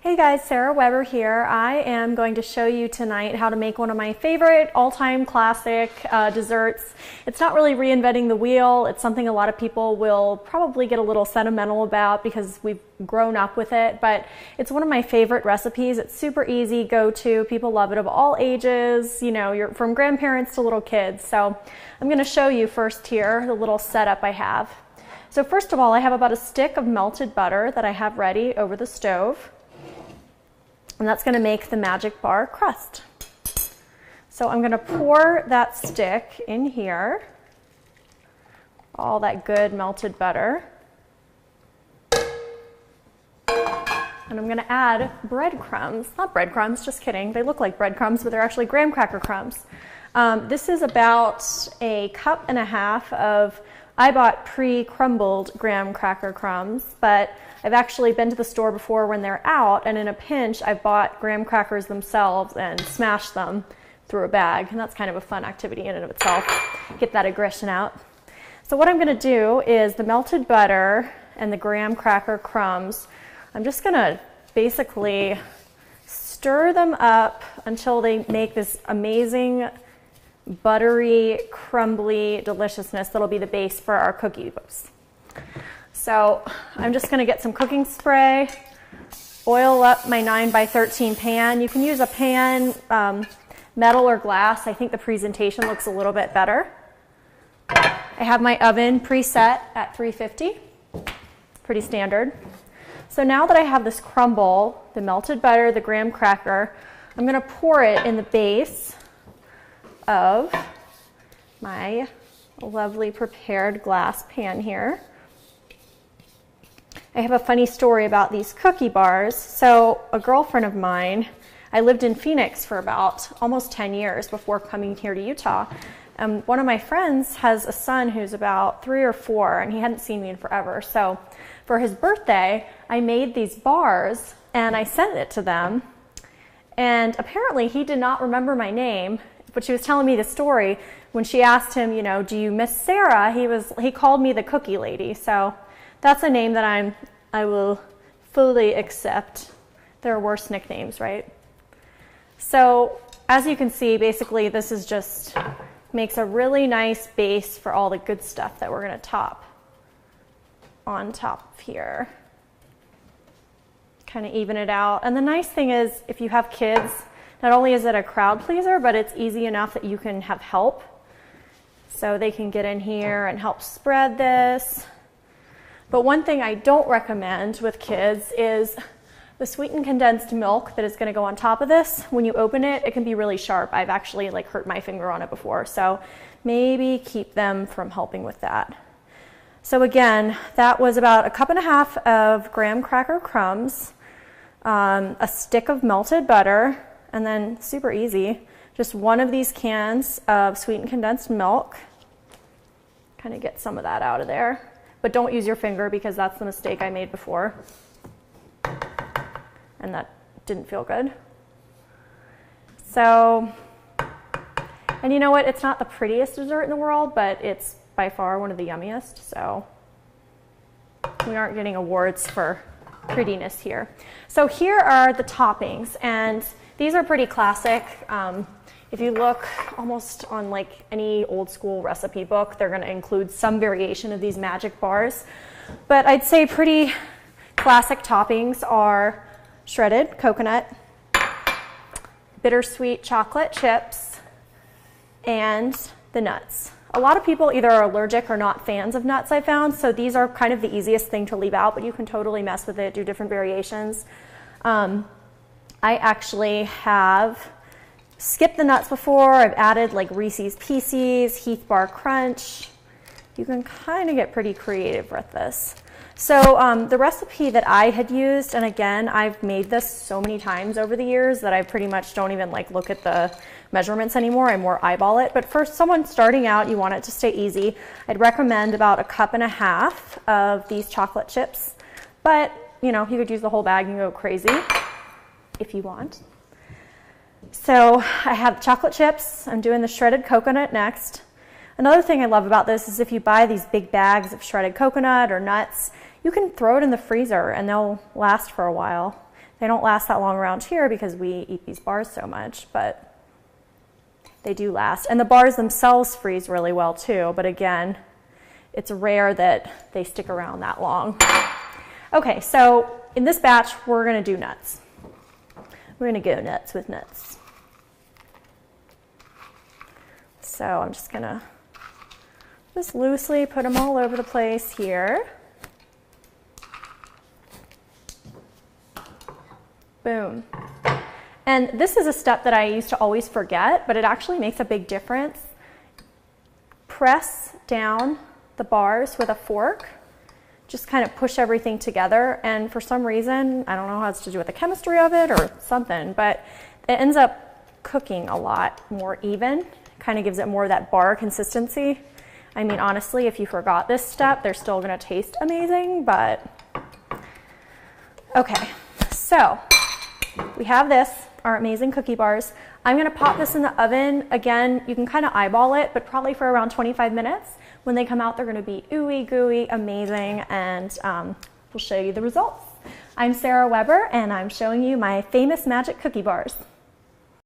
Hey guys, Sarah Weber here. I am going to show you tonight how to make one of my favorite all-time classic desserts. It's not really reinventing the wheel. It's something a lot of people will probably get a little sentimental about because we've grown up with it, but it's one of my favorite recipes. It's super easy, go-to. People love it of all ages, you know, you're from grandparents to little kids. So I'm going to show you first here the little setup I have. So first of all, I have about a stick of melted butter that I have ready over the stove. And that's going to make the magic bar crust. So I'm going to pour that stick in here, all that good melted butter. And I'm going to add breadcrumbs. Not breadcrumbs, just kidding. They look like breadcrumbs, but they're actually graham cracker crumbs. This is about a cup and a half of, I bought pre-crumbled graham cracker crumbs, but I've actually been to the store before when they're out, and in a pinch, I've bought graham crackers themselves and smashed them through a bag, and that's kind of a fun activity in and of itself. Get that aggression out. So what I'm going to do is the melted butter and the graham cracker crumbs, I'm just going to basically stir them up until they make this amazing buttery, crumbly deliciousness that'll be the base for our cookies. So I'm just going to get some cooking spray, oil up my 9x13 pan. You can use a pan, metal or glass. I think the presentation looks a little bit better. I have my oven preset at 350, pretty standard. So now that I have this crumble, the melted butter, the graham cracker, I'm going to pour it in the base of my lovely prepared glass pan here. I have a funny story about these cookie bars. So a girlfriend of mine, I lived in Phoenix for about almost 10 years before coming here to Utah. One of my friends has a son who's about 3 or 4, and he hadn't seen me in forever. So for his birthday, I made these bars and I sent it to them. And apparently he did not remember my name, but she was telling me the story. When she asked him, you know, do you miss Sarah? He called me the cookie lady. So that's a name that I will fully accept. There are worse nicknames, right? So as you can see, basically this is just makes a really nice base for all the good stuff that we're going to top on top here. Kind of even it out. And the nice thing is, if you have kids, not only is it a crowd pleaser, but it's easy enough that you can have help. So they can get in here and help spread this. But one thing I don't recommend with kids is the sweetened condensed milk that is going to go on top of this. When you open it, it can be really sharp. I've actually hurt my finger on it before. So maybe keep them from helping with that. So again, that was about a cup and a half of graham cracker crumbs, a stick of melted butter, and then super easy, just one of these cans of sweetened condensed milk. Kind of get some of that out of there. But don't use your finger because that's the mistake I made before. And that didn't feel good. So, and you know what? It's not the prettiest dessert in the world, but it's by far one of the yummiest. So we aren't getting awards for prettiness here. So here are the toppings, and these are pretty classic. If you look almost on any old school recipe book, they're going to include some variation of these magic bars. But I'd say pretty classic toppings are shredded coconut, bittersweet chocolate chips, and the nuts. A lot of people either are allergic or not fans of nuts, I found, so these are kind of the easiest thing to leave out, but you can totally mess with it, do different variations. I actually have skipped the nuts before. I've added Reese's Pieces, Heath Bar Crunch. You can kind of get pretty creative with this. So the recipe that I had used, and again, I've made this so many times over the years that I pretty much don't even look at the measurements anymore. I more eyeball it. But for someone starting out, you want it to stay easy. I'd recommend about a cup and a half of these chocolate chips. But, you know, you could use the whole bag and go crazy if you want. So I have chocolate chips. I'm doing the shredded coconut next. Another thing I love about this is if you buy these big bags of shredded coconut or nuts, you can throw it in the freezer and they'll last for a while. They don't last that long around here because we eat these bars so much, but they do last. And the bars themselves freeze really well too, but again, it's rare that they stick around that long. Okay, so in this batch, we're gonna do nuts. We're gonna go nuts with nuts. So I'm just gonna just loosely put them all over the place here. Boom. And this is a step that I used to always forget, but it actually makes a big difference. Press down the bars with a fork. Just kind of push everything together, and for some reason, I don't know how it's to do with the chemistry of it or something, but it ends up cooking a lot more even. Kind of gives it more of that bar consistency. I mean, honestly, if you forgot this step, they're still gonna taste amazing, but okay. So we have this, our amazing cookie bars. I'm gonna pop this in the oven. Again, you can kind of eyeball it, but probably for around 25 minutes. When they come out, they're gonna be ooey gooey, amazing, and we'll show you the results. I'm Sarah Weber, and I'm showing you my famous magic cookie bars.